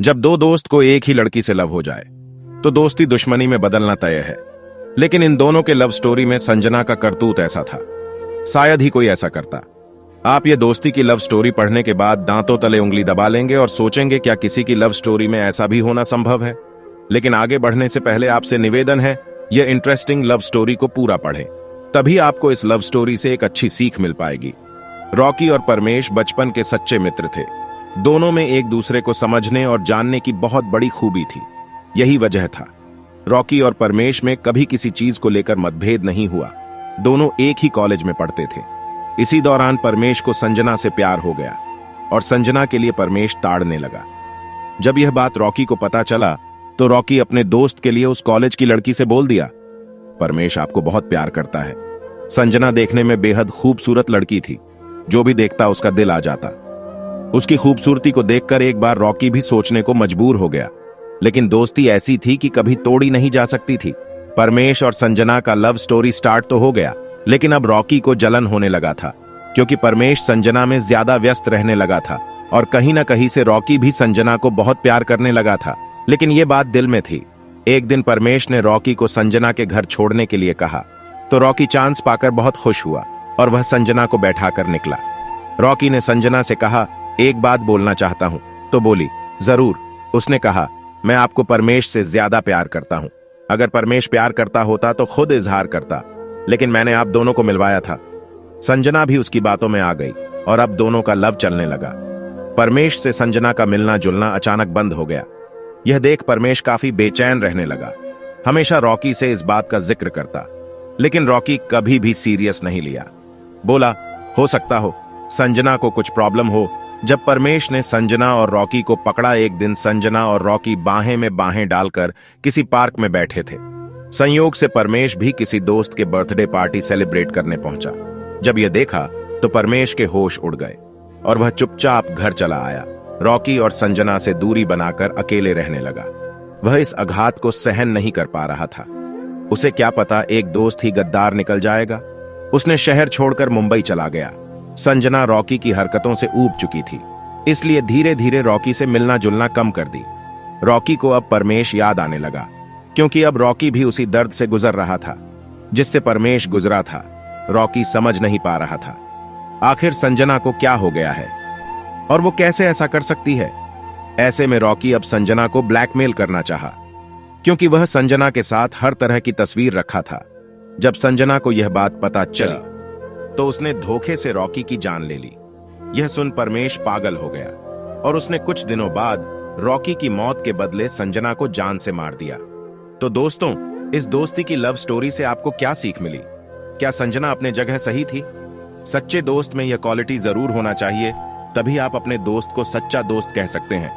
जब दो दोस्त को एक ही लड़की से लव हो जाए तो दोस्ती दुश्मनी में बदलना तय है। लेकिन इन दोनों के लव स्टोरी में संजना का करतूत ऐसा था, शायद ही कोई ऐसा करता। आप ये दोस्ती की लव स्टोरी पढ़ने के बाद दांतों तले उंगली दबा लेंगे और सोचेंगे क्या किसी की लव स्टोरी में ऐसा भी होना संभव है। लेकिन आगे बढ़ने से पहले आपसे निवेदन है, यह इंटरेस्टिंग लव स्टोरी को पूरा पढ़ें, तभी आपको इस लव स्टोरी से एक अच्छी सीख मिल पाएगी। रॉकी और परमेश बचपन के सच्चे मित्र थे। दोनों में एक दूसरे को समझने और जानने की बहुत बड़ी खूबी थी। यही वजह था रॉकी और परमेश में कभी किसी चीज को लेकर मतभेद नहीं हुआ। दोनों एक ही कॉलेज में पढ़ते थे। इसी दौरान परमेश को संजना से प्यार हो गया और संजना के लिए परमेश ताड़ने लगा। जब यह बात रॉकी को पता चला तो रॉकी अपने दोस्त के लिए उस कॉलेज की लड़की से बोल दिया, परमेश आपको बहुत प्यार करता है। संजना देखने में बेहद खूबसूरत लड़की थी, जो भी देखता उसका दिल आ जाता। उसकी खूबसूरती को देखकर एक बार रॉकी भी सोचने को मजबूर हो गया, लेकिन दोस्ती ऐसी थी कि कभी तोड़ी नहीं जा सकती थी। परमेश और संजना का लव स्टोरी स्टार्ट तो हो गया, लेकिन अब रॉकी को जलन होने लगा था, क्योंकि परमेश संजना में ज्यादा व्यस्त रहने लगा था और कहीं ना कहीं से रॉकी भी संजना को बहुत प्यार करने लगा था। लेकिन यह बात दिल में थी। एक दिन परमेश ने रॉकी को संजना के घर छोड़ने के लिए कहा, तो रॉकी चांस पाकर बहुत खुश हुआ और वह संजना को बैठाकर निकला। रॉकी ने संजना से कहा, एक बात बोलना चाहता हूं। तो बोली, जरूर। उसने कहा, मैं आपको परमेश से ज्यादा प्यार करता हूं। अगर परमेश प्यार करता होता तो खुद इजहार करता, लेकिन मैंने आप दोनों को मिलवाया था। संजना भी उसकी बातों में आ गई और अब दोनों का लव चलने लगा। परमेश से संजना का मिलना जुलना अचानक बंद हो गया। यह देख परमेश काफी बेचैन रहने लगा। हमेशा रॉकी से इस बात का जिक्र करता, लेकिन रॉकी कभी भी सीरियस नहीं लिया। बोला, हो सकता हो संजना को कुछ प्रॉब्लम हो। जब परमेश ने संजना और रॉकी को पकड़ा, एक दिन संजना और रॉकी बाहें में बाहें डालकर किसी पार्क में बैठे थे। संयोग से परमेश भी किसी दोस्त के बर्थडे पार्टी सेलिब्रेट करने पहुंचा। जब यह देखा तो परमेश के होश उड़ गए और वह चुपचाप घर चला आया। रॉकी और संजना से दूरी बनाकर अकेले रहने लगा। वह इस आघात को सहन नहीं कर पा रहा था। उसे क्या पता एक दोस्त ही गद्दार निकल जाएगा। उसने शहर छोड़कर मुंबई चला गया। संजना रॉकी की हरकतों से ऊब चुकी थी, इसलिए धीरे धीरे रॉकी से मिलना जुलना कम कर दी। रॉकी को अब परमेश याद आने लगा, क्योंकि अब रॉकी भी उसी दर्द से गुजर रहा था जिससे परमेश गुजरा था। रॉकी समझ नहीं पा रहा था आखिर संजना को क्या हो गया है और वो कैसे ऐसा कर सकती है। ऐसे में रॉकी अब संजना को ब्लैकमेल करना चाहा, क्योंकि वह संजना के साथ हर तरह की तस्वीर रखा था। जब संजना को यह बात पता चली तो उसने धोखे से रॉकी की जान ले ली। यह सुन परमेश पागल हो गया और उसने कुछ दिनों बाद रॉकी की मौत के बदले संजना को जान से मार दिया। तो दोस्तों, इस दोस्ती की लव स्टोरी से आपको क्या सीख मिली? क्या संजना अपने जगह सही थी? सच्चे दोस्त में यह क्वालिटी जरूर होना चाहिए, तभी आप अपने दोस्त को सच्चा दोस्त कह सकते हैं।